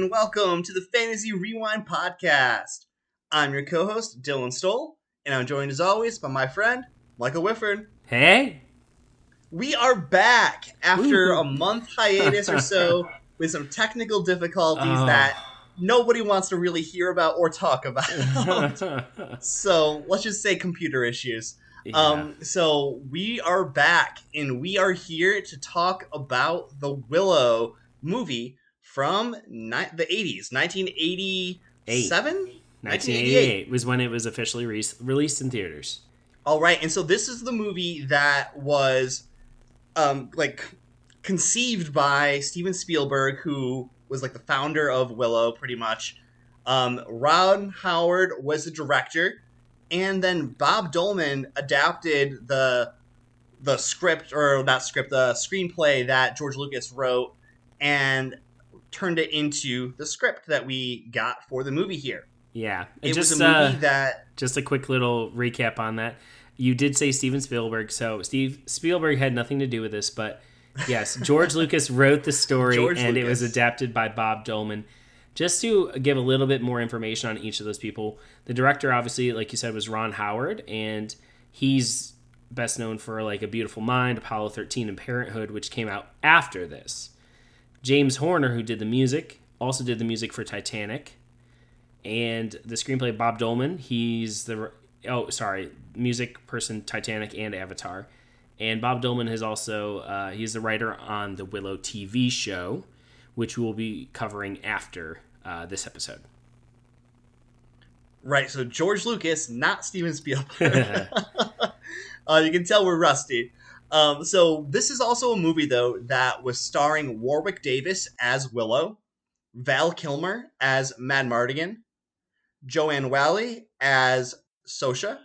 and welcome to the Fantasy Rewind Podcast. I'm your co-host, Dylan Stoll, and I'm joined as always by my friend, Michael Whifford. Hey! We are back after a month hiatus or so with some technical difficulties that nobody wants to really hear about or talk about. So let's just say computer issues. Yeah. So we are back, and we are here to talk about the Willow movie from the 80s, 1987? 1988 was when it was officially released in theaters. All right, and so this is the movie that was conceived by Steven Spielberg, who was like the founder of Willow, pretty much. Ron Howard was the director, and then Bob Dolman adapted the screenplay that George Lucas wrote and turned it into the script that we got for the movie here. Yeah. It was a movie that... Just a quick little recap on that. You did say Steven Spielberg, so Steve Spielberg had nothing to do with this, but yes, George Lucas wrote the story, it was adapted by Bob Dolman. Just to give a little bit more information on each of those people, the director, obviously, like you said, was Ron Howard, and he's best known for like A Beautiful Mind, Apollo 13, and Parenthood, which came out after this. James Horner, who did the music, also did the music for Titanic, and the screenplay, Bob Dolman, he's the music person, Titanic and Avatar. And Bob Dolman is also, he's the writer on the Willow TV show, which we'll be covering after this episode. Right, so George Lucas, not Steven Spielberg. You can tell we're rusty. So this is also a movie, though, that was starring Warwick Davis as Willow, Val Kilmer as Mad Mardigan, Joanne Whalley as Saoirse,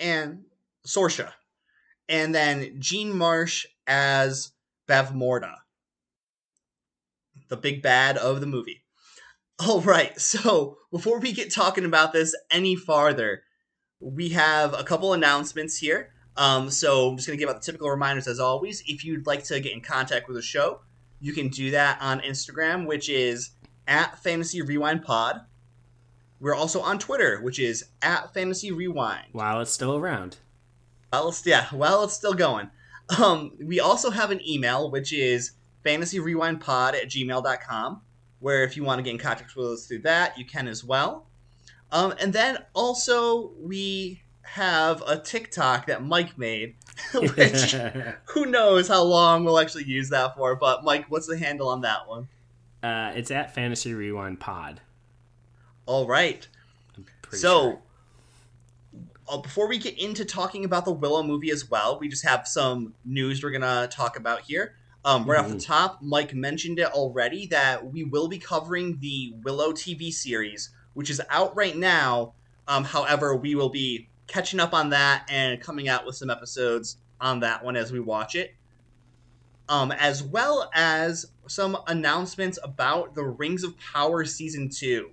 and then Jean Marsh as Bavmorda, the big bad of the movie. All right, so before we get talking about this any farther, we have a couple announcements here. So I'm just going to give out the typical reminders as always. If you'd like to get in contact with the show, you can do that on Instagram, which is @FantasyRewindPod. We're also on Twitter, which is @FantasyRewind. While it's still around. While it's still going. We also have an email, which is fantasyrewindpod@gmail.com, where if you want to get in contact with us through that, you can as well. And then also we have a TikTok that Mike made, which who knows how long we'll actually use that for. But Mike, what's the handle on that one? It's @FantasyRewindPod. All right. So, before we get into talking about the Willow movie as well, we just have some news we're going to talk about here. Right off the top, Mike mentioned it already that we will be covering the Willow TV series, which is out right now. However, we will be catching up on that and coming out with some episodes on that one as we watch it. As well as some announcements about the Rings of Power Season 2.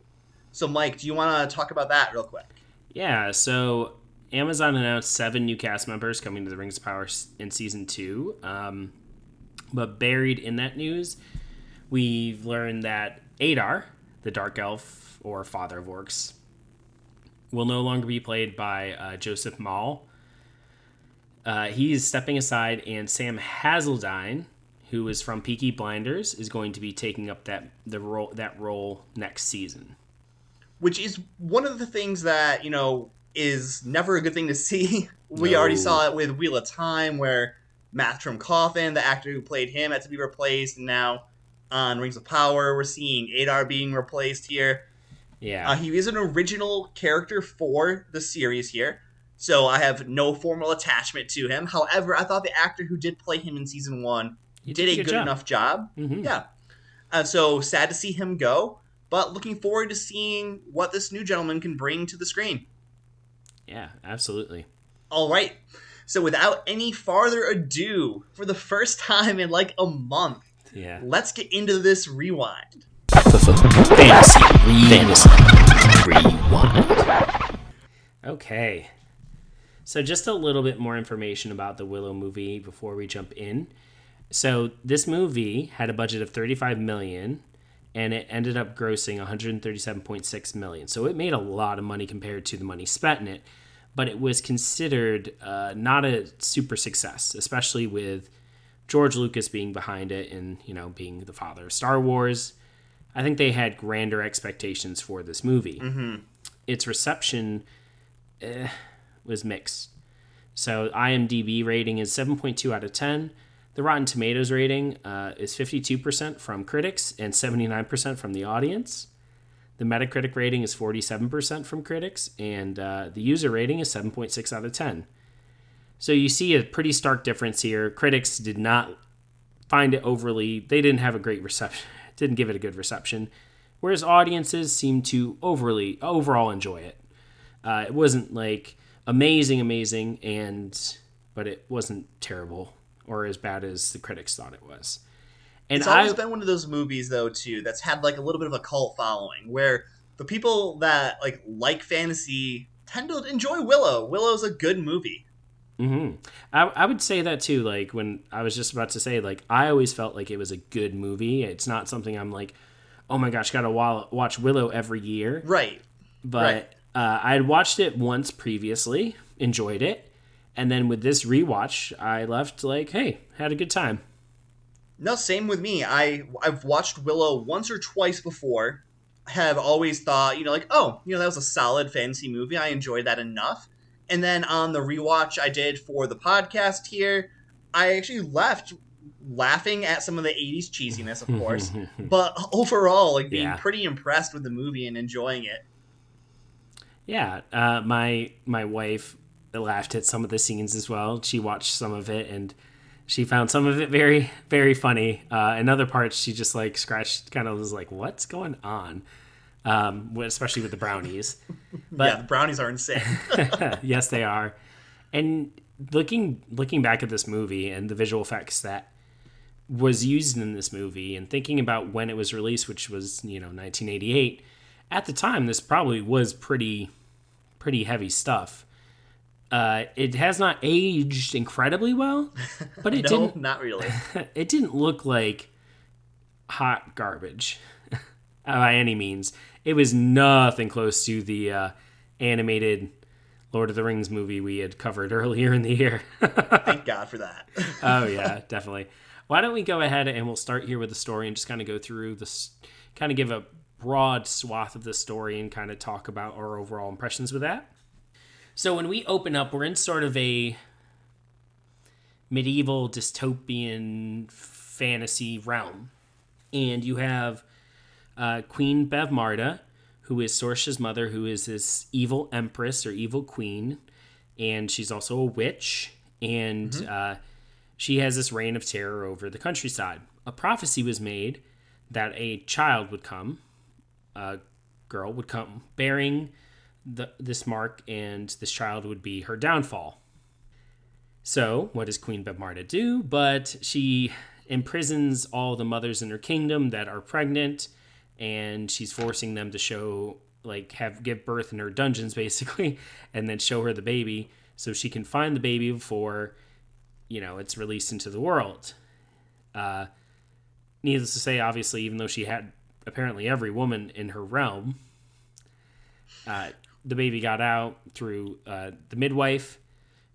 So, Mike, do you want to talk about that real quick? Yeah, so Amazon announced 7 new cast members coming to the Rings of Power in Season 2. But buried in that news, we've learned that Adar, the Dark Elf, or Father of Orcs, will no longer be played by Joseph Mawle. He's stepping aside, and Sam Hazeldine, who is from Peaky Blinders, is going to be taking up that role next season. Which is one of the things that, is never a good thing to see. We already saw it with Wheel of Time, where Matrim Coffin, the actor who played him, had to be replaced. And now on Rings of Power, we're seeing Adar being replaced here. Yeah. He is an original character for the series here, so I have no formal attachment to him. However, I thought the actor who did play him in Season 1 did a good enough job. Mm-hmm. Yeah. So sad to see him go, but looking forward to seeing what this new gentleman can bring to the screen. Yeah, absolutely. All right. So without any farther ado, for the first time in like a month, let's get into this rewind. Fantasy Rewind. Okay. So just a little bit more information about the Willow movie before we jump in. So this movie had a budget of $35 million, and it ended up grossing $137.6 million. So it made a lot of money compared to the money spent in it, but it was considered not a super success, especially with George Lucas being behind it and, being the father of Star Wars. I think they had grander expectations for this movie. Mm-hmm. Its reception was mixed. So IMDb rating is 7.2 out of 10. The Rotten Tomatoes rating is 52% from critics and 79% from the audience. The Metacritic rating is 47% from critics, and the user rating is 7.6 out of 10. So you see a pretty stark difference here. Critics did not find it they didn't have a great reception, didn't give it a good reception, whereas audiences seemed to overall enjoy it. It wasn't like amazing, but it wasn't terrible or as bad as the critics thought it was. And it's always been one of those movies, though, too, that's had like a little bit of a cult following, where the people that like fantasy tend to enjoy Willow. Willow's a good movie. Mm-hmm. I would say that too. Like when I was just about to say, like I always felt like it was a good movie. It's not something I'm like, oh my gosh, gotta watch Willow every year. Right. But I had watched it once previously, enjoyed it. And then with this rewatch, I left like, hey, had a good time. No, same with me. I've watched Willow once or twice before. Have always thought, that was a solid fantasy movie. I enjoyed that enough. And then on the rewatch I did for the podcast here, I actually left laughing at some of the 80s cheesiness, of course. But overall, being pretty impressed with the movie and enjoying it. Yeah, my wife laughed at some of the scenes as well. She watched some of it and she found some of it very, very funny. In other parts, she just scratched, kind of was like, "What's going on?" Especially with the brownies. But the brownies are insane. Yes, they are. And looking back at this movie and the visual effects that was used in this movie, and thinking about when it was released, which was 1988. At the time, this probably was pretty heavy stuff. It has not aged incredibly well, but it didn't. Not really. It didn't look like hot garbage by any means. It was nothing close to the animated Lord of the Rings movie we had covered earlier in the year. Thank God for that. Oh yeah, definitely. Why don't we go ahead and we'll start here with the story and just kind of go through this, kind of give a broad swath of the story and kind of talk about our overall impressions with that. So when we open up, we're in sort of a medieval dystopian fantasy realm. And you have Queen Bevmarda, who is Sorsha's mother, who is this evil empress or evil queen. And she's also a witch. And she has this reign of terror over the countryside. A prophecy was made that a child would come, a girl would come, bearing this mark, and this child would be her downfall. So, what does Queen Bevmarda do? But she imprisons all the mothers in her kingdom that are pregnant, and she's forcing them to show, give birth in her dungeons, basically, and then show her the baby so she can find the baby before, it's released into the world. Needless to say, obviously, even though she had apparently every woman in her realm, the baby got out through the midwife,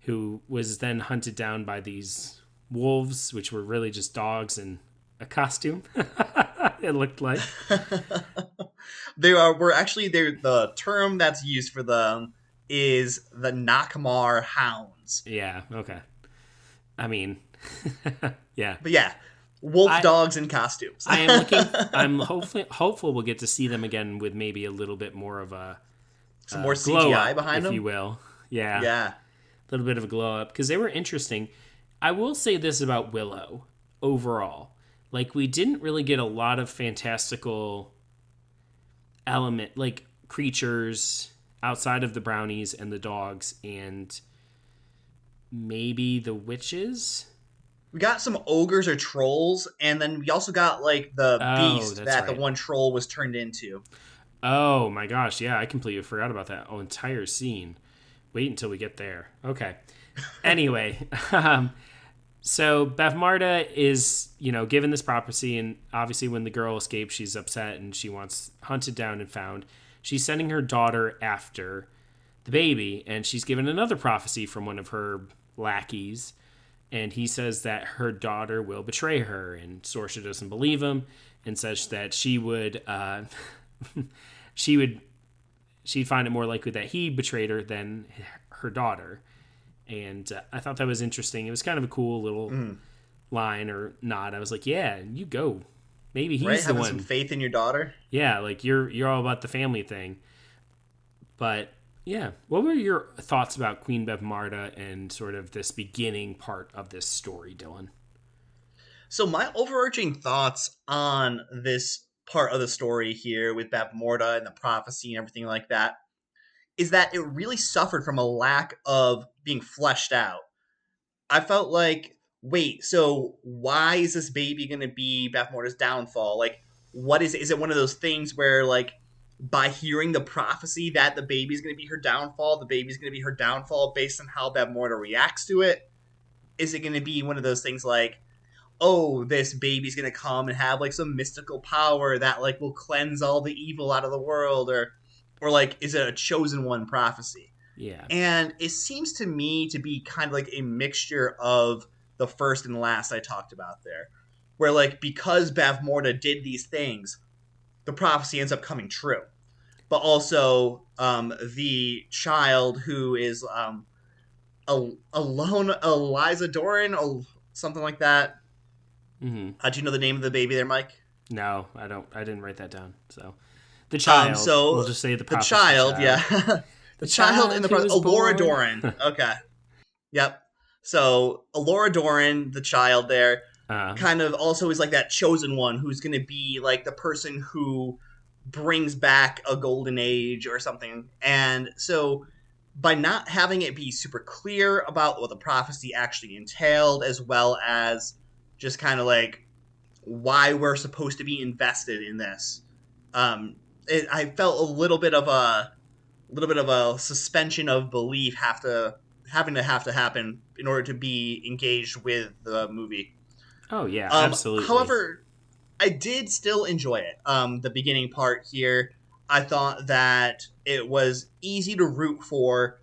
who was then hunted down by these wolves, which were really just dogs in a costume. It looked like. The term that's used for them is the Nakmar hounds. Yeah, okay. I mean, yeah. But yeah, wolf dogs in costumes. I'm hopeful we'll get to see them again with maybe a little bit more of a some more CGI behind them, if you will. Yeah. Yeah. A little bit of a glow up, because they were interesting. I will say this about Willow overall. We didn't really get a lot of fantastical element, creatures outside of the brownies and the dogs and maybe the witches. We got some ogres or trolls, and then we also got the beast that the one troll was turned into. Oh my gosh, yeah, I completely forgot about that entire scene. Wait until we get there. Okay. Anyway, So Bavmarda is, given this prophecy, and obviously when the girl escapes, she's upset and she wants hunted down and found. She's sending her daughter after the baby, and she's given another prophecy from one of her lackeys, and he says that her daughter will betray her, and Sorsha doesn't believe him, and says that she'd find it more likely that he betrayed her than her daughter. And I thought that was interesting. It was kind of a cool little line or nod. I was like, yeah, you go. Maybe he's the one. Having some faith in your daughter. Yeah, like you're all about the family thing. But yeah, what were your thoughts about Queen Bavmarda and sort of this beginning part of this story, Dylan? So my overarching thoughts on this part of the story here with Bavmarda and the prophecy and everything like that is that it really suffered from a lack of being fleshed out. I felt like, wait, so why is this baby going to be Bavmarda's downfall? Like, what is it? Is it one of those things where, like, by hearing the prophecy that the baby's going to be her downfall, the baby's going to be her downfall based on how Bavmarda reacts to it? Is it going to be one of those things like, oh, this baby's going to come and have, like, some mystical power that, like, will cleanse all the evil out of the world? Or like, is it a chosen one prophecy? Yeah. And it seems to me to be kind of like a mixture of the first and last I talked about there. Where, like, because Bavmarda did these things, the prophecy ends up coming true. But also, the child who is alone, Eliza Doran, something like that. Mm-hmm. Do you know the name of the baby there, Mike? No, I don't. I didn't write that down. So, the child. So we'll just say the child. Yeah, the child in the prophecy. Alora Doran. Okay. Yep. So Alora Doran, the child there, kind of also is like that chosen one who's going to be like the person who brings back a golden age or something. And so by not having it be super clear about what the prophecy actually entailed, as well as just kind of like why we're supposed to be invested in this, I felt a little bit of a suspension of belief having to happen in order to be engaged with the movie. Oh yeah, absolutely. However, I did still enjoy it. The beginning part here, I thought that it was easy to root for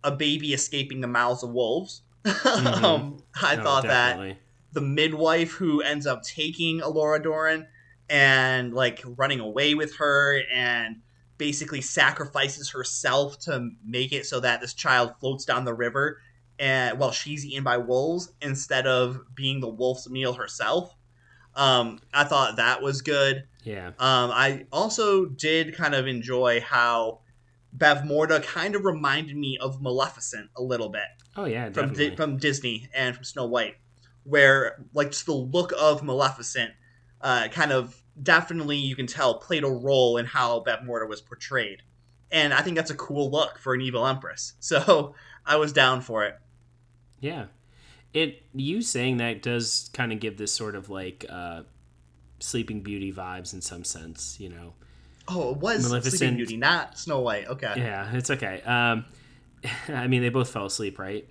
a baby escaping the mouths of wolves. Mm-hmm. I thought definitely. That the midwife who ends up taking Alora Doran and like running away with her and basically sacrifices herself to make it so that this child floats down the river and while she's eaten by wolves instead of being the wolf's meal herself. I thought that was good. Yeah. I also did kind of enjoy how Bavmarda kind of reminded me of Maleficent a little bit. Oh yeah, definitely. From Disney and from Snow White, where like just the look of Maleficent kind of definitely you can tell played a role in how Bavmarda was portrayed. And I think that's a cool look for an evil empress. So I was down for it. Yeah. You saying that does kind of give this sort of like Sleeping Beauty vibes in some sense, you know. Oh, it was Maleficent. Sleeping Beauty, not Snow White. Okay. Yeah, it's okay. I mean, they both fell asleep, right?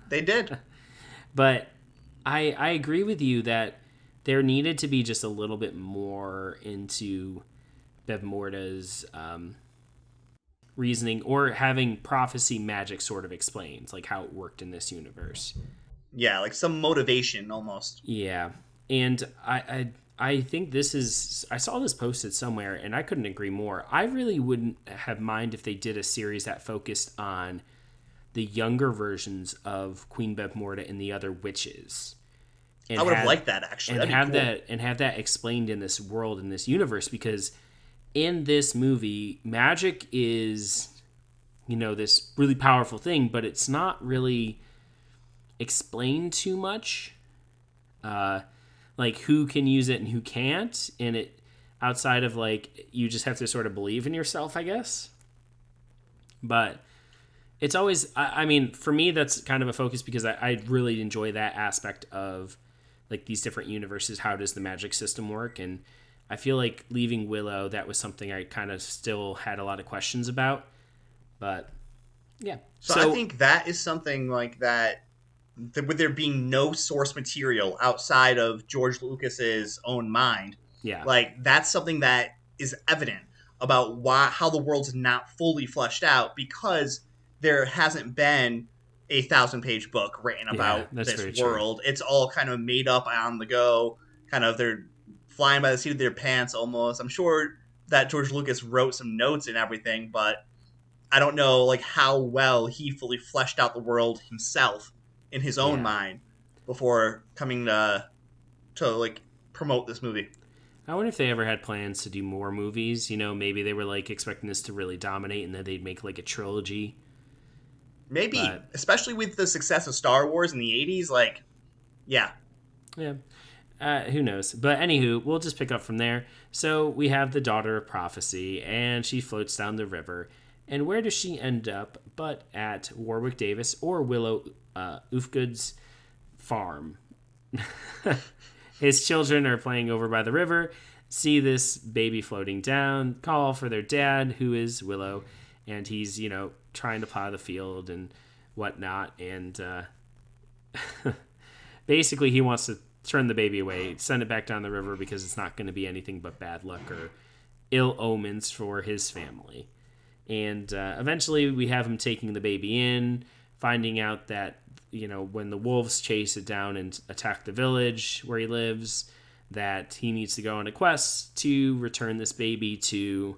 They did. But I agree with you that there needed to be just a little bit more into Bavmarda's reasoning or having prophecy magic sort of explained, like how it worked in this universe. Yeah, like some motivation almost. Yeah. And I think this is... I saw this posted somewhere, and I couldn't agree more. I really wouldn't have mind if they did a series that focused on the younger versions of Queen Bavmarda and the other witches. I would have liked that, actually. And have that explained in this world, in this universe, because in this movie, magic is, you know, this really powerful thing, but it's not really explained too much. Like who can use it and who can't, and it outside of like you just have to sort of believe in yourself, I guess. But it's always, I mean, for me that's kind of a focus because I really enjoy that aspect of like these different universes. How does the magic system work? And I feel like leaving Willow, that was something I kind of still had a lot of questions about. But yeah, so I think that is something like that with there being no source material outside of George Lucas's own mind, Yeah. like that's something that is evident about how the world's not fully fleshed out because there hasn't been a 1,000-page book written about that's this very world. true. It's all kind of made up on the go. Kind of they're flying by the seat of their pants almost. I'm sure that George Lucas wrote some notes and everything, but I don't know like how well he fully fleshed out the world himself in his own Yeah. mind before coming to like promote this movie. I wonder if they ever had plans to do more movies. Maybe they were like expecting this to really dominate and then they'd make like a trilogy. Maybe, especially with the success of Star Wars in the 80s, like, yeah. Yeah. Who knows? But anywho, we'll just pick up from there. So we have the daughter of prophecy, and she floats down the river. And where does she end up but at Warwick Davis or Willow Ufgood's farm? His children are playing over by the river, see this baby floating down, call for their dad, who is Willow, and he's, trying to plow the field and whatnot. And basically he wants to turn the baby away, send it back down the river because it's not going to be anything but bad luck or ill omens for his family. And eventually we have him taking the baby in, finding out that, when the wolves chase it down and attack the village where he lives, that he needs to go on a quest to return this baby to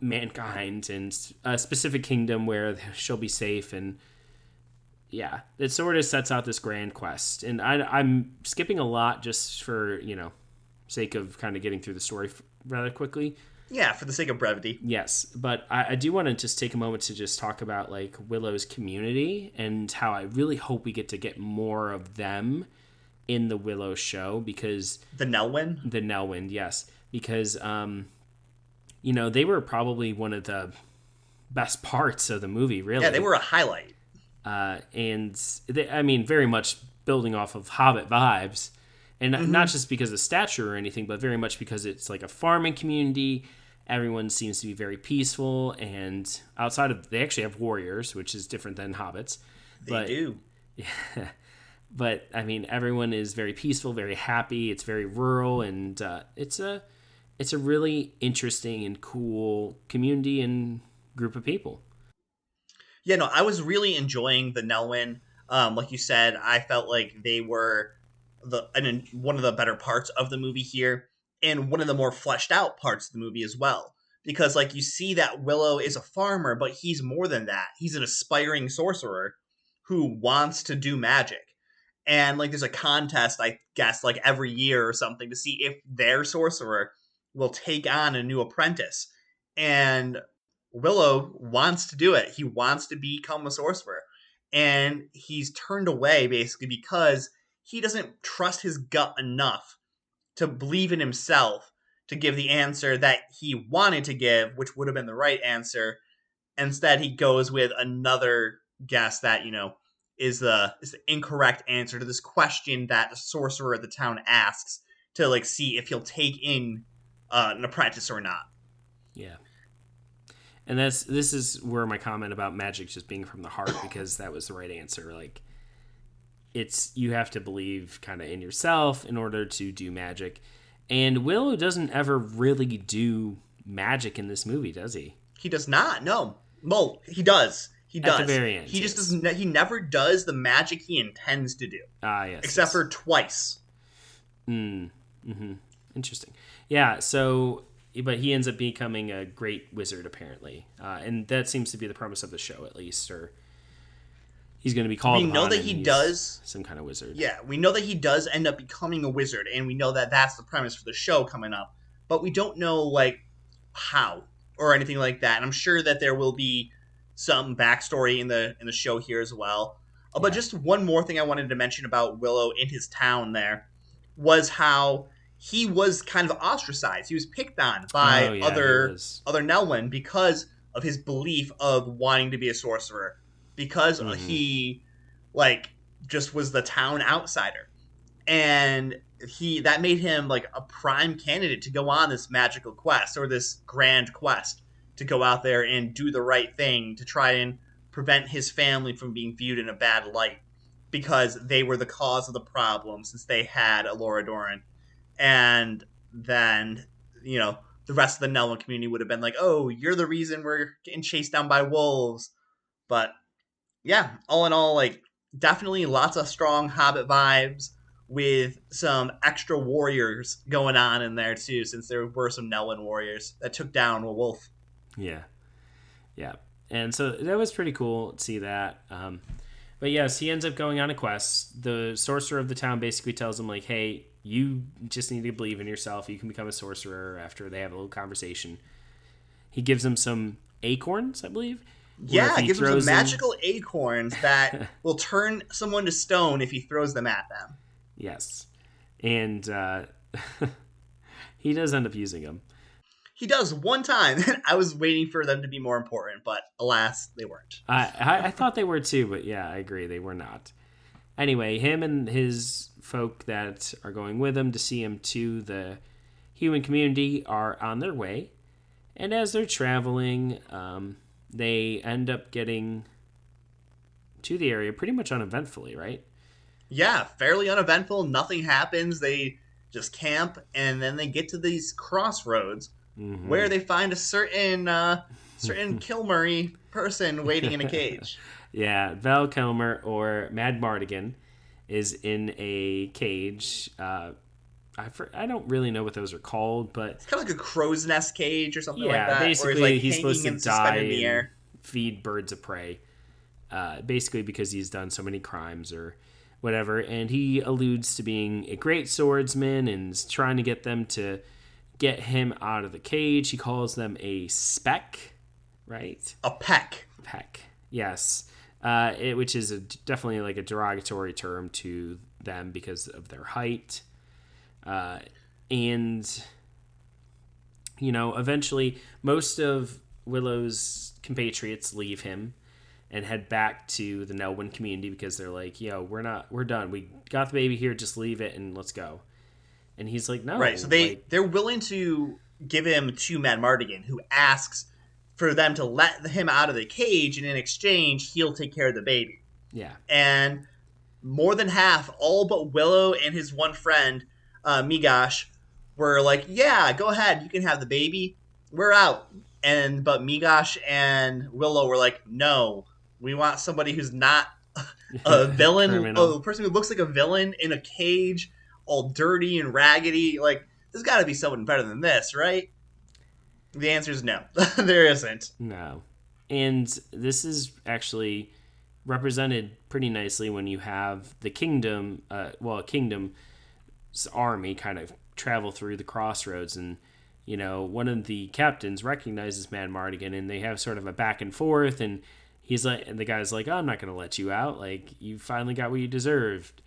mankind and a specific kingdom where she'll be safe. And yeah, it sort of sets out this grand quest. And I'm skipping a lot just for, sake of kind of getting through the story rather quickly. Yeah, for the sake of brevity. Yes, but I do want to just take a moment to just talk about like Willow's community and how I really hope we get more of them in the Willow show, because the Nelwyn, yes, because they were probably one of the best parts of the movie, really. Yeah, they were a highlight. And very much building off of Hobbit vibes. And not just because of stature or anything, but very much because it's like a farming community. Everyone seems to be very peaceful. And outside of... They actually have warriors, which is different than hobbits. They do. Yeah. But, everyone is very peaceful, very happy. It's very rural. And it's a really interesting and cool community and group of people. Yeah, no, I was really enjoying the Nelwyn. Like you said, I felt like they were... one of the better parts of the movie here, and one of the more fleshed out parts of the movie as well. Because like you see that Willow is a farmer, but he's more than that. He's an aspiring sorcerer who wants to do magic. And like there's a contest, I guess, like every year or something to see if their sorcerer will take on a new apprentice. And Willow wants to do it. He wants to become a sorcerer. And he's turned away basically because he doesn't trust his gut enough to believe in himself to give the answer that he wanted to give, which would have been the right answer. Instead, he goes with another guess that, is the incorrect answer to this question that the sorcerer of the town asks to like see if he'll take in an apprentice or not. Yeah. And this is where my comment about magic just being from the heart, because that was the right answer. Like, you have to believe kind of in yourself in order to do magic. And Willow doesn't ever really do magic in this movie, does he? He does not. No. Well, he does. He does. At the very end. He just doesn't. He never does the magic he intends to do. Yes. Except for twice. Mm-hmm. Interesting. Yeah. So, but he ends up becoming a great wizard apparently, and that seems to be the premise of the show, at least, or. He's going to be called. We know that he does some kind of wizard. Yeah, we know that he does end up becoming a wizard, and we know that that's the premise for the show coming up. But we don't know like how or anything like that. And I'm sure that there will be some backstory in the show here as well. But just one more thing I wanted to mention about Willow in his town there was how he was kind of ostracized. He was picked on by other Nelwyn because of his belief of wanting to be a sorcerer. Because he, like, just was the town outsider. And that made him, like, a prime candidate to go on this magical quest, or this grand quest, to go out there and do the right thing, to try and prevent his family from being viewed in a bad light. because they were the cause of the problem since they had Alora Doran. And then, you know, the rest of the Nelwyn community would have been like, oh, you're the reason we're getting chased down by wolves. But yeah, all in all, like, definitely lots of strong Hobbit vibes with some extra warriors going on in there too, since there were some Nelwyn warriors that took down a wolf. Yeah. Yeah. And so that was pretty cool to see that. But yes, he ends up going on a quest. The sorcerer of the town basically tells him, like, hey, you just need to believe in yourself. You can become a sorcerer after they have a little conversation. He gives him some acorns, I believe. Yeah, gives him some magical acorns that will turn someone to stone if he throws them at them. Yes. And he does end up using them. He does one time. I was waiting for them to be more important, but alas, they weren't. I thought they were too, but yeah, I agree. They were not. Anyway, him and his folk that are going with him to see him to the human community are on their way. And as they're traveling, they end up getting to the area pretty much uneventfully, right? Yeah, fairly uneventful. Nothing happens. They just camp, and then they get to these crossroads where they find a certain Kilmurray person waiting in a cage. Yeah, Val Kilmer, or Mad Mardigan, is in a cage. I don't really know what those are called, but it's kind of like a crow's nest cage or something like that. Yeah, basically he's supposed to die in the air. Feed birds of prey. Basically because he's done so many crimes or whatever, and he alludes to being a great swordsman and is trying to get them to get him out of the cage. He calls them a speck, right? A peck. Peck, yes. Which is definitely like a derogatory term to them because of their height. And, you know, eventually most of Willow's compatriots leave him and head back to the Nelwyn community because they're like, yo, we're done. We got the baby here. Just leave it and let's go. And he's like, no. Right. So they're willing to give him to Mad Mardigan, who asks for them to let him out of the cage, and in exchange, he'll take care of the baby. Yeah. And more than half, all but Willow and his one friend, Migash, were like, yeah, go ahead. You can have the baby. We're out. But Migash and Willow were like, no, we want somebody who's not a villain, a person who looks like a villain in a cage, all dirty and raggedy. Like, there's got to be someone better than this, right? The answer is no. There isn't. No. And this is actually represented pretty nicely when you have the kingdom, a kingdom's army kind of travel through the crossroads, and you know, one of the captains recognizes Mad Mardigan, and they have sort of a back and forth, and he's like, and the guy's like, oh, I'm not going to let you out. Like, you finally got what you deserved.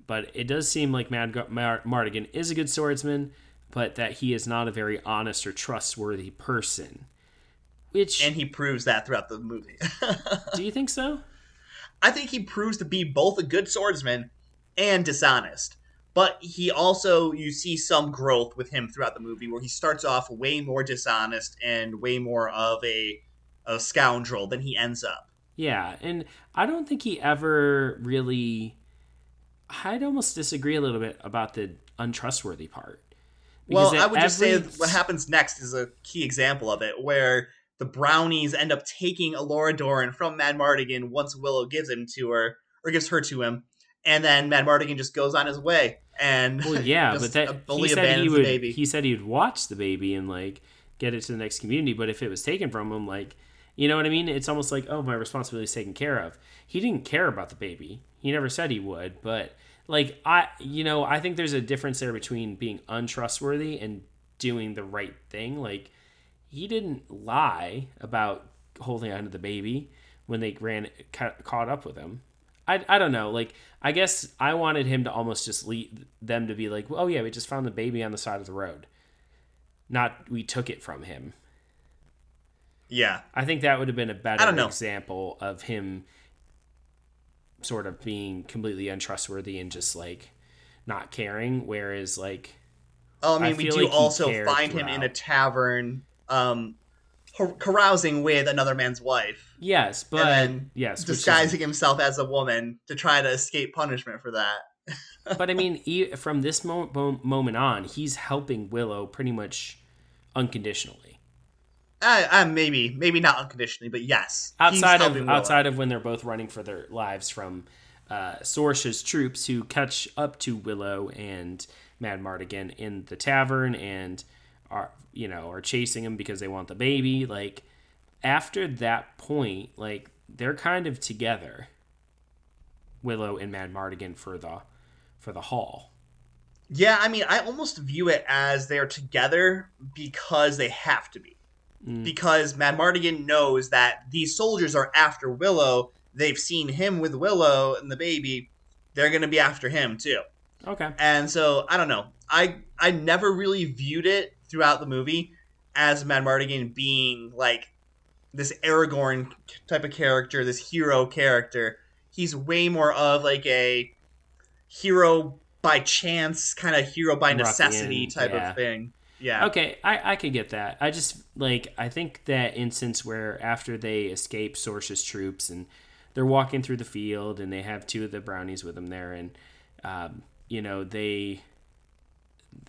But it does seem like Mad Mardigan is a good swordsman, but that he is not a very honest or trustworthy person. And he proves that throughout the movie. Do you think so? I think he proves to be both a good swordsman and dishonest. But he also, you see some growth with him throughout the movie where he starts off way more dishonest and way more of a scoundrel than he ends up. Yeah, and I don't think he ever really... I'd almost disagree a little bit about the untrustworthy part. Well, I would just say what happens next is a key example of it, where the brownies end up taking Alora Doran from Mad Mardigan once Willow gives him to her, or gives her to him, and then Mad Mardigan just goes on his way. And well, yeah, but he said he would watch the baby and like get it to the next community. But if it was taken from him, like, you know what I mean? It's almost like, oh, my responsibility is taken care of. He didn't care about the baby. He never said he would. But like, I think there's a difference there between being untrustworthy and doing the right thing. Like, he didn't lie about holding on to the baby when they caught up with him. I don't know. Like, I guess I wanted him to almost just lead them to be like, oh yeah, we just found the baby on the side of the road. Not we took it from him. Yeah. I think that would have been a better example of him sort of being completely untrustworthy and just like not caring. Whereas like, we do also find him in a tavern, carousing with another man's wife. Yes, And but then yes, disguising himself as a woman to try to escape punishment for that. but I mean, from this moment on, he's helping Willow pretty much unconditionally. Maybe not unconditionally, but yes, he's helping Willow. Outside of when they're both running for their lives from Sorsh's troops, who catch up to Willow and Mad Mardigan in the tavern and are chasing him because they want the baby. Like, after that point, like, they're kind of together, Willow and Mad Mardigan, for the haul. Yeah, I mean, I almost view it as they're together because they have to be. Because Mad Mardigan knows that these soldiers are after Willow. They've seen him with Willow and the baby. They're going to be after him too. Okay. And so, I don't know. I never really viewed it throughout the movie as Mad Mardigan being like this Aragorn type of character, this hero character. He's way more of like a hero by chance, kind of hero by necessity type of thing. Yeah. Okay, I could get that. I just, like, I think that instance where after they escape Sorsh's troops and they're walking through the field and they have two of the brownies with them there, and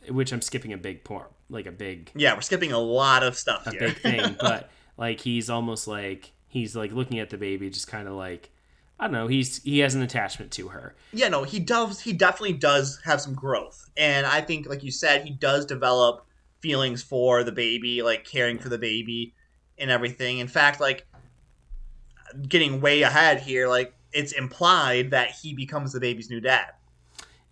which I'm skipping a big part, like a big... Yeah, we're skipping a lot of stuff here. A big thing, but like he's almost like, he's like looking at the baby just kind of like, I don't know, he has an attachment to her. Yeah, no, he definitely does have some growth. And I think, like you said, he does develop feelings for the baby, like caring for the baby and everything. In fact, like, getting way ahead here, like, it's implied that he becomes the baby's new dad.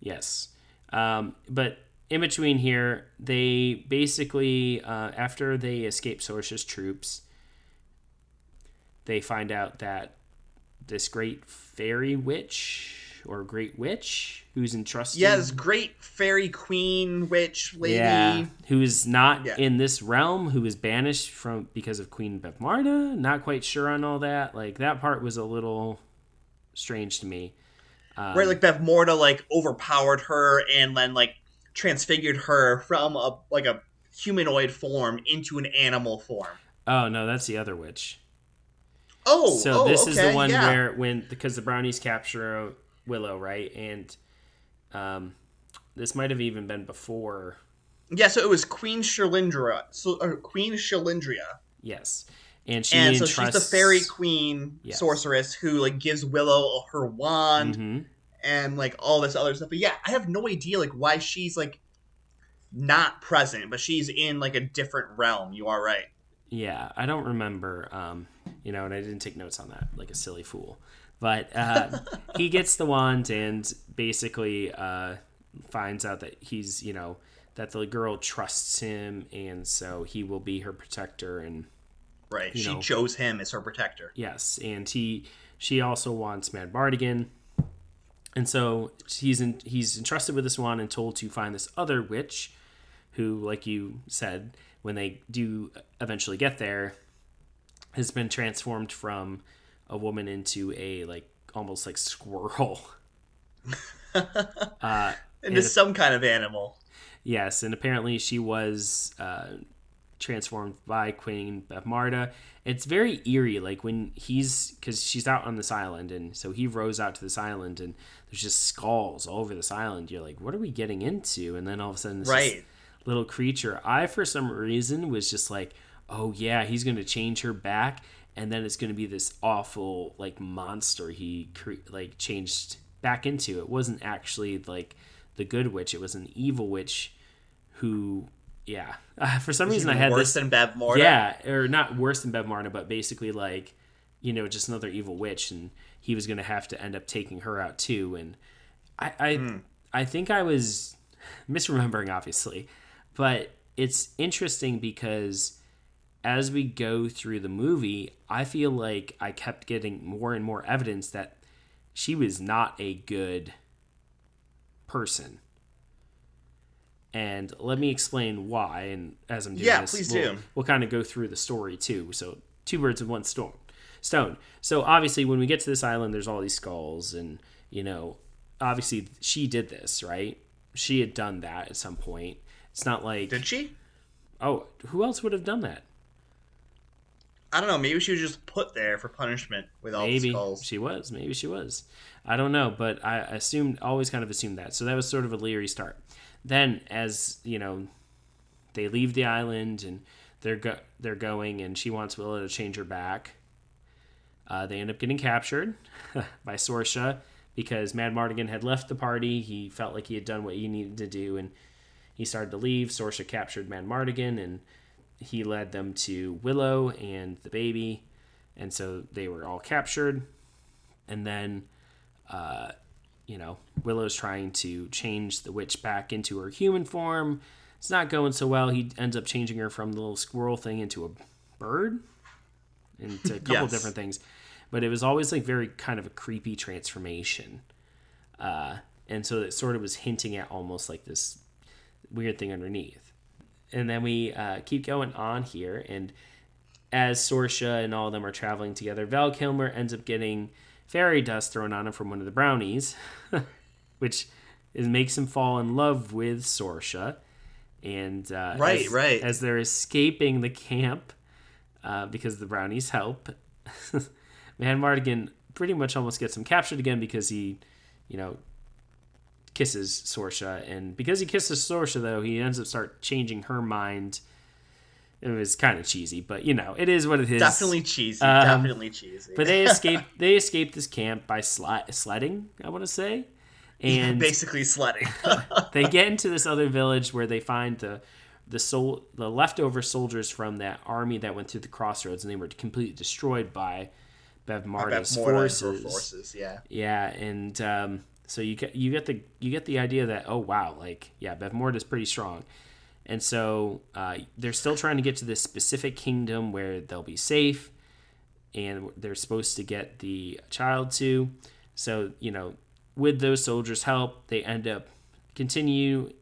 Yes. But in between here, they basically, after they escape Sorsh's troops, they find out that this great fairy witch or great witch who's entrusted... Yeah, this great fairy queen witch lady. Yeah, who's not in this realm, who was banished from because of Queen Bevmarda. Not quite sure on all that. Like, that part was a little strange to me. Right, like Bevmarda, like, overpowered her and then, like, transfigured her from a humanoid form into an animal form. Oh, no, that's the other witch. This is the one where because the brownies capture Willow, right? And this might have even been before. Yeah, so it was Queen Shalindra. Queen Shalindria. Yes, and she's the fairy queen sorceress who like gives Willow her wand and like all this other stuff. But yeah, I have no idea like why she's like not present, but she's in like a different realm. You are right. Yeah, I don't remember. And I didn't take notes on that, like a silly fool. But he gets the wand and basically finds out that he's, that the girl trusts him, and so he will be her protector. And right, she chose him as her protector. Yes, and she also wants Mad Mardigan, and so he's entrusted with this wand and told to find this other witch, who, like you said, when they do eventually get there, has been transformed from a woman into a like almost like squirrel. Into some kind of animal. Yes, and apparently she was transformed by Queen Bevmarda. It's very eerie, like when because she's out on this island, and so he rows out to this island, and there's just skulls all over this island. You're like, what are we getting into? And then all of a sudden, this little creature. I, for some reason, was just like, oh yeah, he's going to change her back, and then it's going to be this awful like monster he changed back into. It wasn't actually like the good witch; it was an evil witch who, for some reason I had worse than Bevmarda. Yeah, or not worse than Bevmarda, but basically like just another evil witch, and he was going to have to end up taking her out too. And I think I was misremembering, obviously, but it's interesting because as we go through the movie, I feel like I kept getting more and more evidence that she was not a good person. And let me explain why. And as I'm doing this, please we'll kind of go through the story too. So 2 birds with 1 stone. So obviously when we get to this island, there's all these skulls, and obviously she did this, right? She had done that at some point. It's not like... Did she? Oh, who else would have done that? I don't know. Maybe she was just put there for punishment with all the Maybe skulls. she was. Maybe she was. I don't know, but I always kind of assumed that. So that was sort of a leery start. Then, as they leave the island and they're going, and she wants Willow to change her back. They end up getting captured by Sorsha because Mad Mardigan had left the party. He felt like he had done what he needed to do, and he started to leave. Sorsha captured Mad Mardigan, and he led them to Willow and the baby, and so they were all captured. And then, Willow's trying to change the witch back into her human form. It's not going so well. He ends up changing her from the little squirrel thing into a bird, into a couple different things. But it was always like very kind of a creepy transformation. And so it sort of was hinting at almost like this weird thing underneath. And then we keep going on here. And as Sorsha and all of them are traveling together, Val Kilmer ends up getting fairy dust thrown on him from one of the brownies, which makes him fall in love with Sorsha. And as they're escaping the camp, because the brownies help, Mad Mardigan pretty much almost gets him captured again because he, kisses Sorsha. And because he kisses Sorsha, though, he ends up changing her mind. It was kind of cheesy, but, it is what it is. Definitely cheesy. Definitely cheesy. But they escape this camp by sledding, I want to say. And basically sledding. They get into this other village where they find the leftover soldiers from that army that went through the crossroads, and they were completely destroyed by Bev Marta's forces. Yeah, and so you get the idea that, oh wow, Bev Marta's pretty strong, and so they're still trying to get to this specific kingdom where they'll be safe, and they're supposed to get the child to. So with those soldiers' help, they end up continuing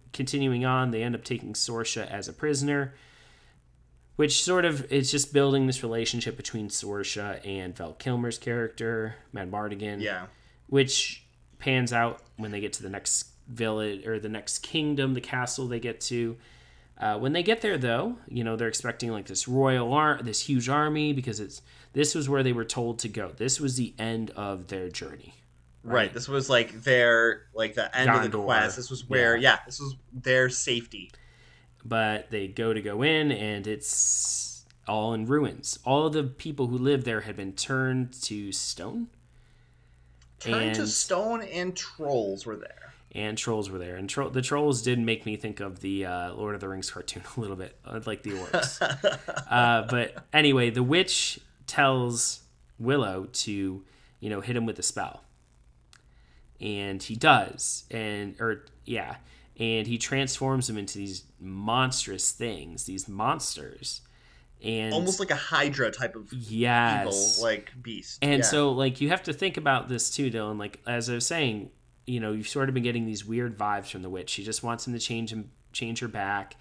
on. They end up taking Sorsha as a prisoner, which sort of is just building this relationship between Sorsha and Val Kilmer's character, Mad Mardigan. Yeah. Which pans out when they get to the next village or the next kingdom, the castle they get to. When they get there, though, they're expecting like this this huge army because this was where they were told to go. This was the end of their journey. Right. This was the end of the quest. This was where, this was their safety. But they go in, and it's all in ruins. All of the people who lived there had been turned to stone. And trolls were there. And the trolls did make me think of the Lord of the Rings cartoon a little bit, like the orcs. But anyway, the witch tells Willow to, hit him with a spell. And he does, and he transforms them into these monstrous things, these monsters, and almost like a Hydra type of evil beast. And so you have to think about this too, Dylan. Like as I was saying, you've sort of been getting these weird vibes from the witch. She just wants him to change her back.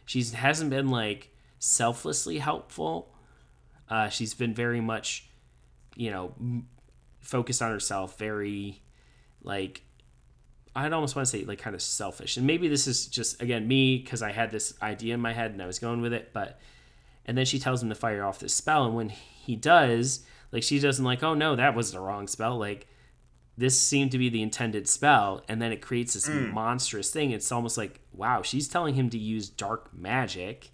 She hasn't been selflessly helpful. She's been very much, focused on herself. Very I'd almost want to say kind of selfish, and maybe this is just again me because I had this idea in my head and I was going with it. And then she tells him to fire off this spell, and when he does, she doesn't oh no, that was the wrong spell. This seemed to be the intended spell, and then it creates this monstrous thing. It's almost wow, she's telling him to use dark magic,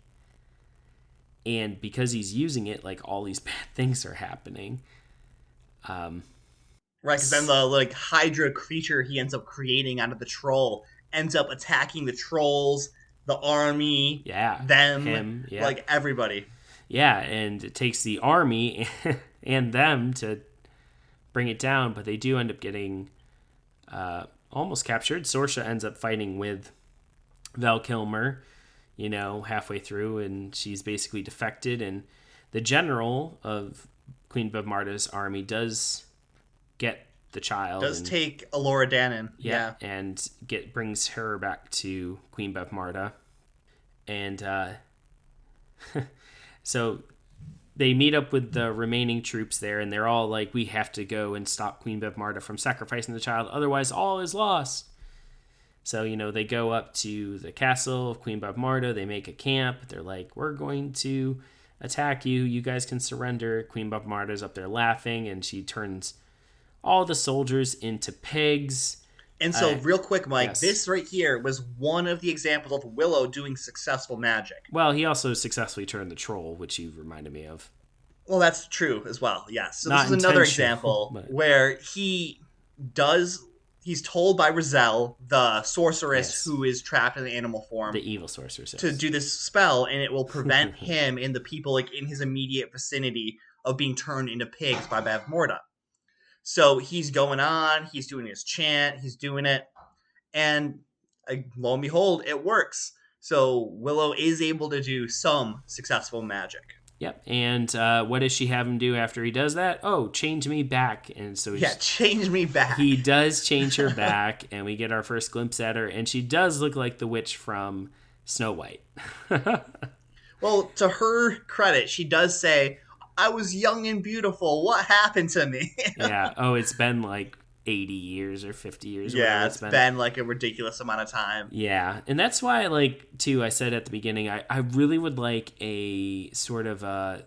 and because he's using it, all these bad things are happening. Right, because then the Hydra creature he ends up creating out of the troll ends up attacking the trolls, the army, him, everybody. Yeah, and it takes the army and them to bring it down, but they do end up getting almost captured. Sorsha ends up fighting with Val Kilmer, halfway through, and she's basically defected, and the general of Queen Bev Marta's army does get the child. Take Alora Dannon. Yeah. And brings her back to Queen Bev Marta. And so they meet up with the remaining troops there, and they're all we have to go and stop Queen Bev Marta from sacrificing the child, otherwise all is lost. So, they go up to the castle of Queen Bev Marta, they make a camp, they're we're going to attack you. You guys can surrender. Queen Bavmarda's up there laughing, and she turns all the soldiers into pigs. And so, real quick, Mike, yes. this right here was one of the examples of Willow doing successful magic. Well, he also successfully turned the troll, which you reminded me of. Well, that's true as well, yes. So Not this is another example where he's told by Rizal, the sorceress who is trapped in the animal form, the evil sorceress, to do this spell, and it will prevent him and the people like in his immediate vicinity of being turned into pigs by Bavmorda. So he's going on, he's doing his chant, he's doing it, and lo and behold, it works. So Willow is able to do some successful magic. Yep. And what does she have him do after he does that? Oh, change me back. And so change me back. He does change her back, and we get our first glimpse at her, and she does look like the witch from Snow White. Well, to her credit, she does say, I was young and beautiful. What happened to me? Yeah. Oh, it's been like 80 years or 50 years. Yeah, it's been like a ridiculous amount of time. Yeah. And that's why, like, too, I said at the beginning, I really would like a sort of a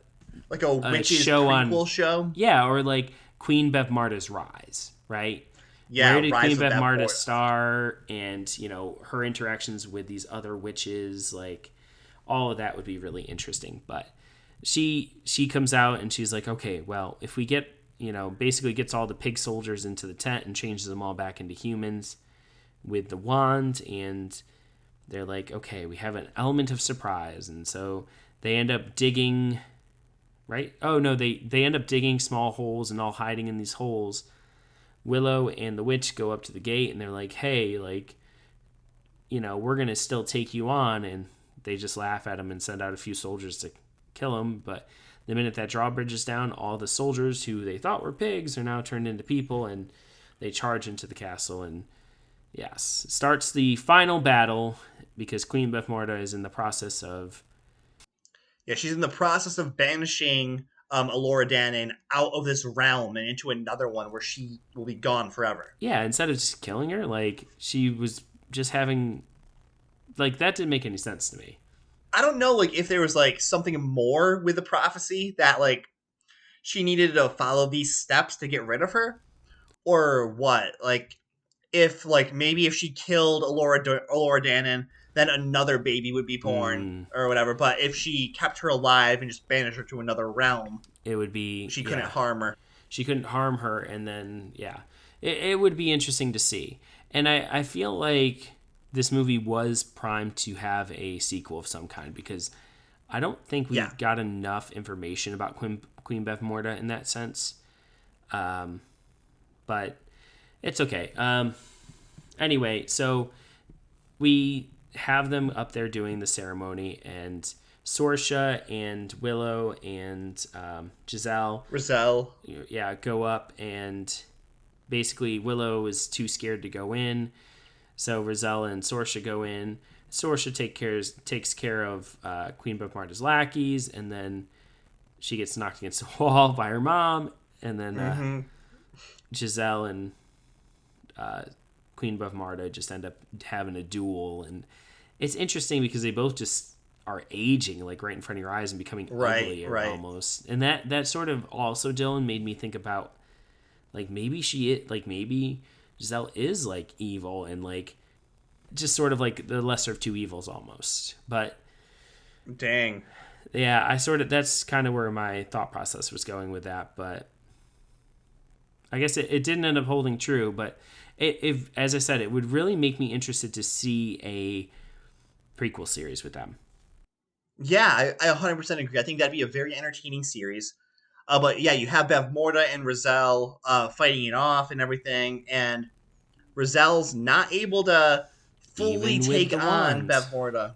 witch's show prequel show. Yeah, or like Queen Bavmarda's rise, right? Yeah, where did Queen Bavmarda start, and you know her interactions with these other witches, like all of that would be really interesting. But she comes out and she's like, okay, well, if we get, you know, basically gets all the pig soldiers into the tent and changes them all back into humans with the wand, and they're like, okay, we have an element of surprise, and so they end up digging. Right? Oh no, they end up digging small holes and all hiding in these holes. Willow and the witch go up to the gate and they're like, hey, like, you know, we're going to still take you on. And they just laugh at him and send out a few soldiers to kill him. But the minute that drawbridge is down, all the soldiers who they thought were pigs are now turned into people, and they charge into the castle. And yes, starts the final battle because Queen Bavmarda is in the process of... Yeah, she's in the process of banishing Elora Danan out of this realm and into another one where she will be gone forever. Yeah, instead of just killing her, like, she was just having... Like, that didn't make any sense to me. I don't know, like, if there was, like, something more with the prophecy that, like, she needed to follow these steps to get rid of her, or what? Like, if, like, maybe if she killed Elora Danan, then another baby would be born or whatever. But if she kept her alive and just banished her to another realm, it would be... She couldn't harm her. She couldn't harm her, and then, yeah. It would be interesting to see. And I feel like this movie was primed to have a sequel of some kind, because I don't think we got enough information about Queen Bavmorda in that sense. But it's okay. Anyway, so we have them up there doing the ceremony, and Sorsha and Willow and Rizal go up, and basically Willow is too scared to go in, so Rizal and Sorsha go in. Sorsha takes care of Queen Bavmarda's lackeys, and then she gets knocked against the wall by her mom, and then Giselle and Queen Bavmarda just end up having a duel. And it's interesting because they both just are aging, like, right in front of your eyes and becoming uglier almost. And that sort of also, Dylan, made me think about, like, maybe Giselle is, like, evil and, like, just sort of like the lesser of two evils almost. But dang, yeah, that's kind of where my thought process was going with that. But I guess it didn't end up holding true. But if, as I said, it would really make me interested to see a prequel series with them. Yeah, I 100% agree. I think that'd be a very entertaining series. But yeah, you have Bavmorda and Rizal fighting it off and everything, and Rizal's not able to fully take on Bavmorda.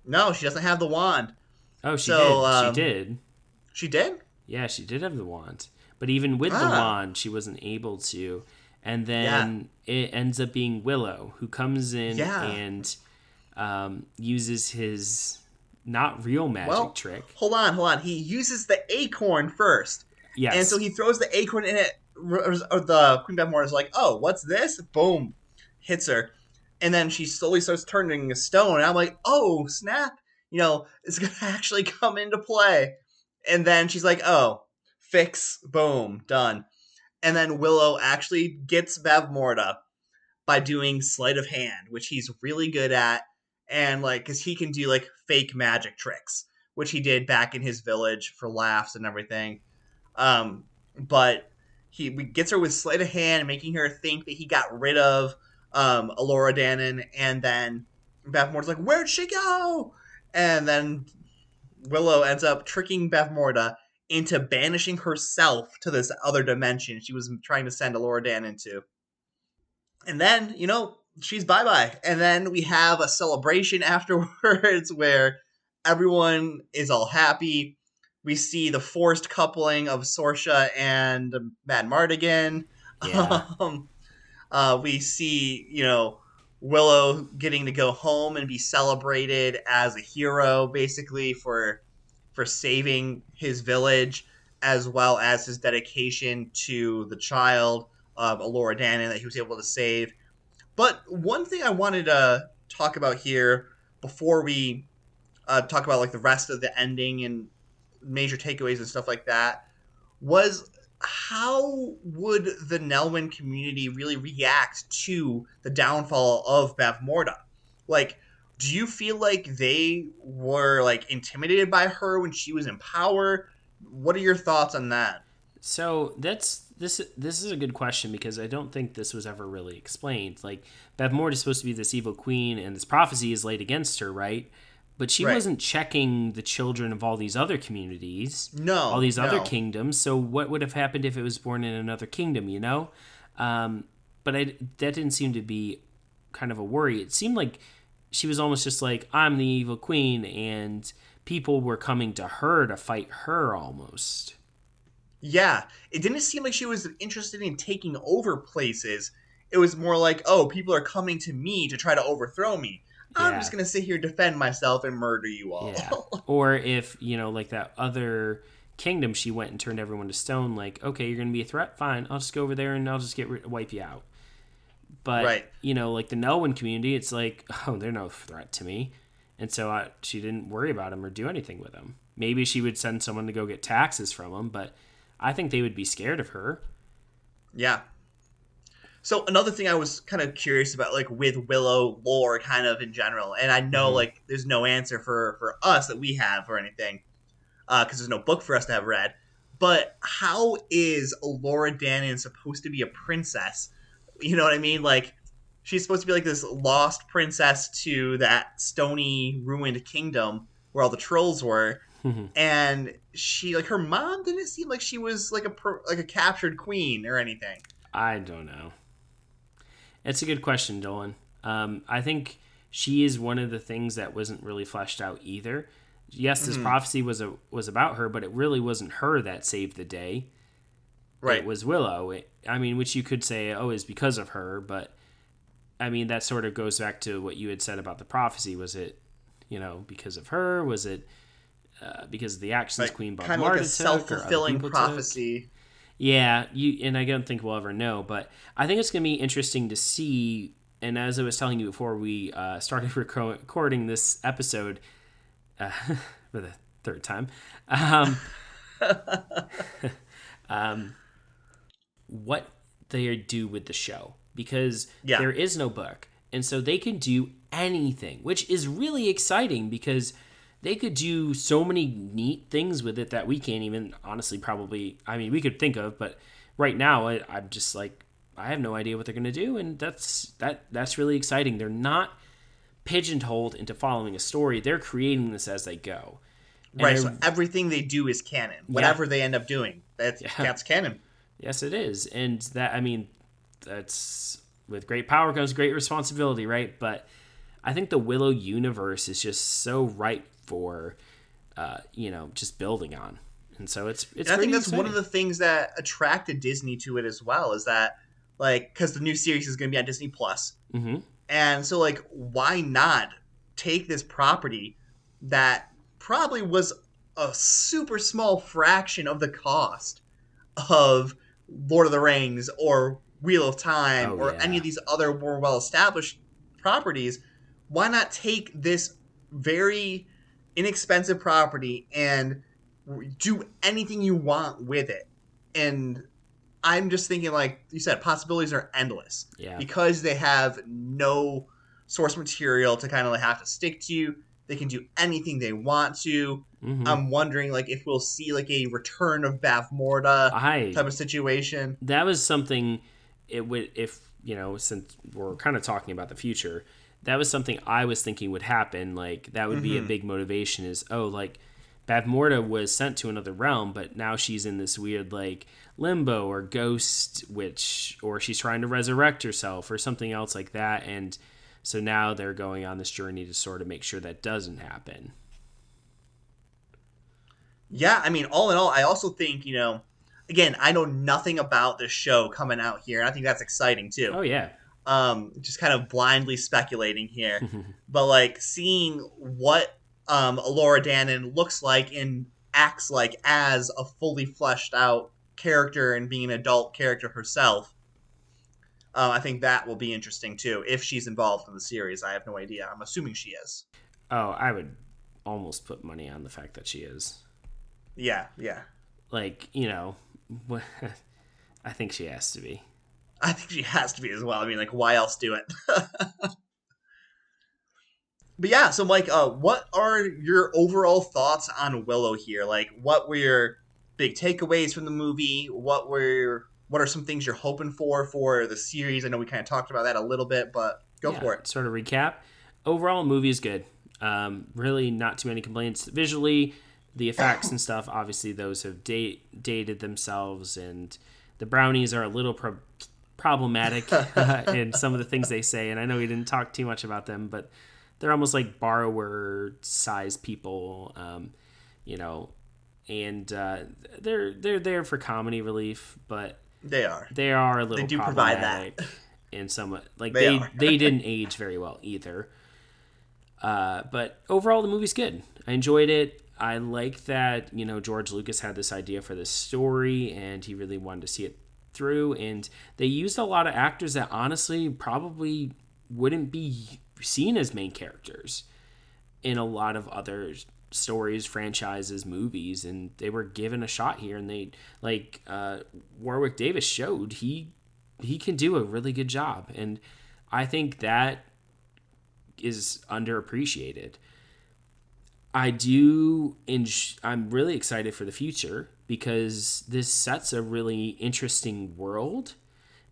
No, she doesn't have the wand. Oh, she did. She did. She did? Yeah, she did have the wand. But even with the wand, she wasn't able to. And then it ends up being Willow, who comes in and uses his not real magic trick. Hold on. He uses the acorn first. Yes. And so he throws the acorn in it. The Queen Bavmorda is like, oh, what's this? Boom. Hits her. And then she slowly starts turning a stone. And I'm like, oh, snap. You know, it's going to actually come into play. And then she's like, oh, fix, boom, done. And then Willow actually gets Bavmorda by doing sleight of hand, which he's really good at. And like, because he can do like fake magic tricks, which he did back in his village for laughs and everything. But he gets her with sleight of hand, making her think that he got rid of Alora Dannon, and then Bavmorda's like, "Where'd she go?" And then Willow ends up tricking Bavmorda into banishing herself to this other dimension she was trying to send Alora Dannon into. And then, she's bye bye. And then we have a celebration afterwards where everyone is all happy. We see the forced coupling of Sorsha and Mad Mardigan. Yeah. We see, Willow getting to go home and be celebrated as a hero, basically for saving his village, as well as his dedication to the child of Alora Dannon that he was able to save. But one thing I wanted to talk about here before we talk about like the rest of the ending and major takeaways and stuff like that was how would the Nelwyn community really react to the downfall of Bavmorda? Like, do you feel like they were like intimidated by her when she was in power? What are your thoughts on that? So this is a good question because I don't think this was ever really explained. Like Bavmorda is supposed to be this evil queen, and this prophecy is laid against her, right? But she Right. wasn't checking the children of all these other communities, No, all these other no. kingdoms. So what would have happened if it was born in another kingdom? But that didn't seem to be kind of a worry. It seemed like she was almost just like, I'm the evil queen, and people were coming to her to fight her almost. Yeah, it didn't seem like she was interested in taking over places. It was more like, oh, people are coming to me to try to overthrow me. I'm Yeah. just going to sit here, defend myself, and murder you all. Yeah. Or if, like that other kingdom, she went and turned everyone to stone, like, okay, you're going to be a threat? Fine. I'll just go over there and I'll just wipe you out. But, Right. Like the Nelwyn community, it's like, oh, they're no threat to me. And so she didn't worry about them or do anything with them. Maybe she would send someone to go get taxes from them, but I think they would be scared of her. Yeah. So another thing I was kind of curious about, like with Willow lore, kind of in general, and I know like there's no answer for us that we have or anything, because there's no book for us to have read. But how is Alora Dannon supposed to be a princess? You know what I mean? Like she's supposed to be like this lost princess to that stony ruined kingdom where all the trolls were, and she like her mom didn't seem like she was like a captured queen or anything. I don't know. It's a good question, Dolan. I think she is one of the things that wasn't really fleshed out either. Yes, this prophecy was about her, but it really wasn't her that saved the day. Right. It was Willow. Which you could say, oh, is because of her, but I mean, that sort of goes back to what you had said about the prophecy. Was it, because of her? Was it because of the actions Like, Queen Bob kind of Marta like a took, self-fulfilling prophecy. Took? Yeah, and I don't think we'll ever know, but I think it's going to be interesting to see. And as I was telling you before we started recording this episode for the third time, what they do with the show, because there is no book, and so they can do anything, which is really exciting because they could do so many neat things with it that we can't even honestly we could think of, but right now I'm just like, I have no idea what they're going to do, and that's really exciting. They're not pigeonholed into following a story. They're creating this as they go. And right, so everything they do is canon. Whatever they end up doing, that's canon. Yes, it is. And that's with great power comes great responsibility, right? But I think the Willow universe is just so ripe for, just building on. And so it's and I think that's one of the things that attracted Disney to it as well, is that, like, because the new series is going to be on Disney Plus. Mm-hmm. And so, like, why not take this property that probably was a super small fraction of the cost of Lord of the Rings or Wheel of Time or any of these other more well-established properties? Why not take this very inexpensive property and do anything you want with it. And I'm just thinking, like you said, possibilities are endless. Yeah. Because they have no source material to kind of like have to stick to. They can do anything they want to. Mm-hmm. I'm wondering like if we'll see like a return of Bavmorda type of situation. That was something it would, if since we're kind of talking about the future, that was something I was thinking would happen. Like that would be a big motivation. Is like Bavmorda was sent to another realm, but now she's in this weird like limbo or ghost, or she's trying to resurrect herself or something else like that. And so now they're going on this journey to sort of make sure that doesn't happen. Yeah, I mean, all in all, I also think, again, I know nothing about this show coming out here, and I think that's exciting too. Oh, yeah. Just kind of blindly speculating here. But, like, seeing what Elora Danan looks like and acts like as a fully fleshed out character and being an adult character herself, I think that will be interesting too. If she's involved in the series, I have no idea. I'm assuming she is. Oh, I would almost put money on the fact that she is. Yeah. Like, I think she has to be. I think she has to be as well. I mean, like, why else do it? But yeah, so Mike, what are your overall thoughts on Willow here? Like, what were your big takeaways from the movie? What are some things you're hoping for the series? I know we kind of talked about that a little bit, but go for it. Sort of recap. Overall, the movie is good. Really not too many complaints. Visually, the effects and stuff, obviously those have dated themselves, and the brownies are a little problematic in some of the things they say. And I know we didn't talk too much about them, but they're almost like borrower-sized people, and they're there for comedy relief, but they are a little. They do provide that in some like they didn't age very well either. But overall, the movie's good. I enjoyed it. I like that George Lucas had this idea for this story, and he really wanted to see it through. And they used a lot of actors that honestly probably wouldn't be seen as main characters in a lot of other stories, franchises, movies, and they were given a shot here. And they Warwick Davis showed he can do a really good job, and I think that is underappreciated. I'm really excited for the future because this sets a really interesting world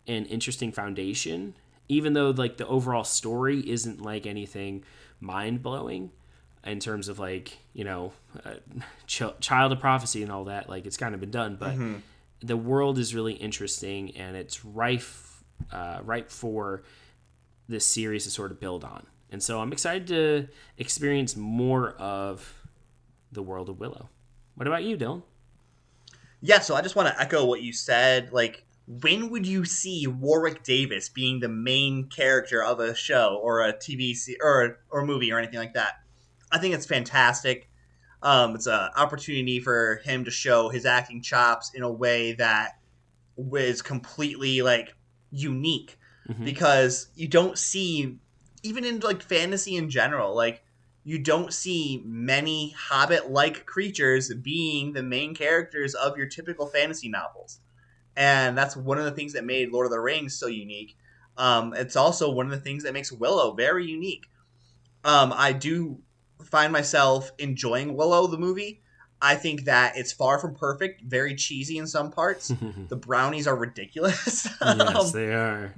and interesting foundation, even though like the overall story isn't like anything mind-blowing in terms of like child of prophecy and all that. Like it's kind of been done, but the world is really interesting, and it's ripe for this series to sort of build on. And so I'm excited to experience more of the world of Willow. What about you, Dylan? Yeah, so I just want to echo what you said. Like, when would you see Warwick Davis being the main character of a show or a TV or movie or anything like that? I think it's fantastic. It's an opportunity for him to show his acting chops in a way that was completely like unique, because you don't see, even in like fantasy in general, like you don't see many Hobbit-like creatures being the main characters of your typical fantasy novels. And that's one of the things that made Lord of the Rings so unique. It's also one of the things that makes Willow very unique. I do find myself enjoying Willow, the movie. I think that it's far from perfect, very cheesy in some parts. The brownies are ridiculous. Yes, they are.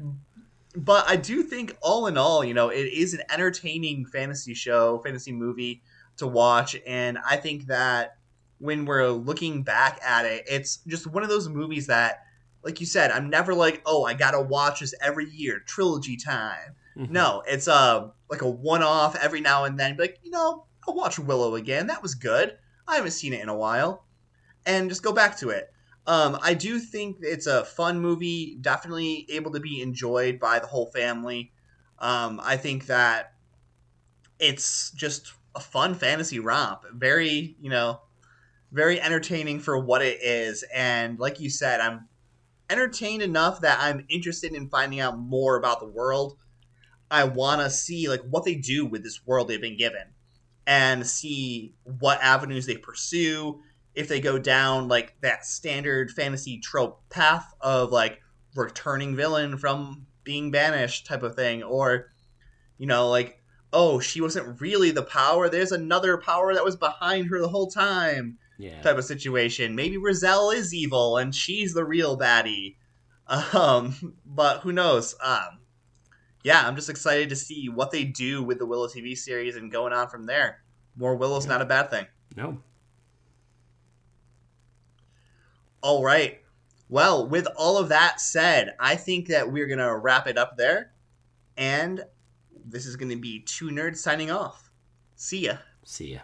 But I do think, all in all, it is an entertaining fantasy movie to watch. And I think that when we're looking back at it, it's just one of those movies that, like you said, I'm never like, oh, I gotta watch this every year, trilogy time. No, it's like a one-off every now and then. Like, I'll watch Willow again. That was good. I haven't seen it in a while. And just go back to it. I do think it's a fun movie, definitely able to be enjoyed by the whole family. I think that it's just a fun fantasy romp. Very, very entertaining for what it is. And like you said, I'm entertained enough that I'm interested in finding out more about the world. I want to see like what they do with this world they've been given and see what avenues they pursue if they go down like that standard fantasy trope path of like returning villain from being banished type of thing, or like, oh, she wasn't really the power. There's another power that was behind her the whole time. Yeah. Type of situation. Maybe Rizal is evil and she's the real baddie. But who knows? Yeah, I'm just excited to see what they do with the Willow TV series and going on from there. More Willow's not a bad thing. No. All right. Well, with all of that said, I think that we're going to wrap it up there. And this is going to be Two Nerds signing off. See ya. See ya.